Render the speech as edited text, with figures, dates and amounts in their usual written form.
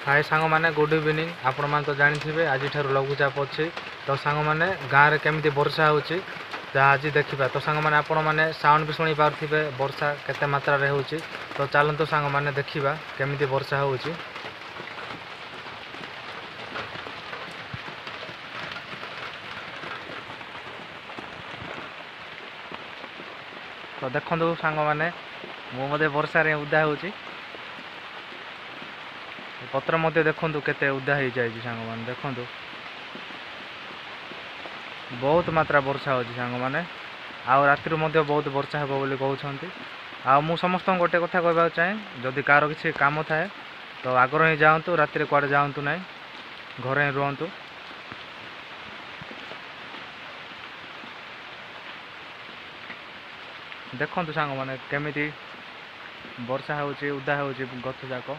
हाय सांग मैंने good evening आपण मैंने तो जानी आज लघुचाप अच्छी तो सांग मैंने गाँव में केमी वर्षा हो आज देखा तो सांग मैंने आपण मैंने साउंड भी शुणी पारे वर्षा केते मात्रा हो तो चलतु सांग मैंने देखा केमी वर्षा हो तो देखो सांग मैंने मुझे वर्षा उदा हो पत्र मध्य देखु केते उदा हो जाए सांग मैंने देखु बहुत मात्रा वर्षा हो सांग मैंने आउ राति बहुत वर्षा हे बोली कहते आ मु समस्त गोटे कथा कहना चाहे जदि कार किसी काम थाए तो आगर ही जातु राति कड़े जातु ना घरे ही रुहतु। देखु सांग मैंने केमी वर्षा हो उदा हो गछ जाक।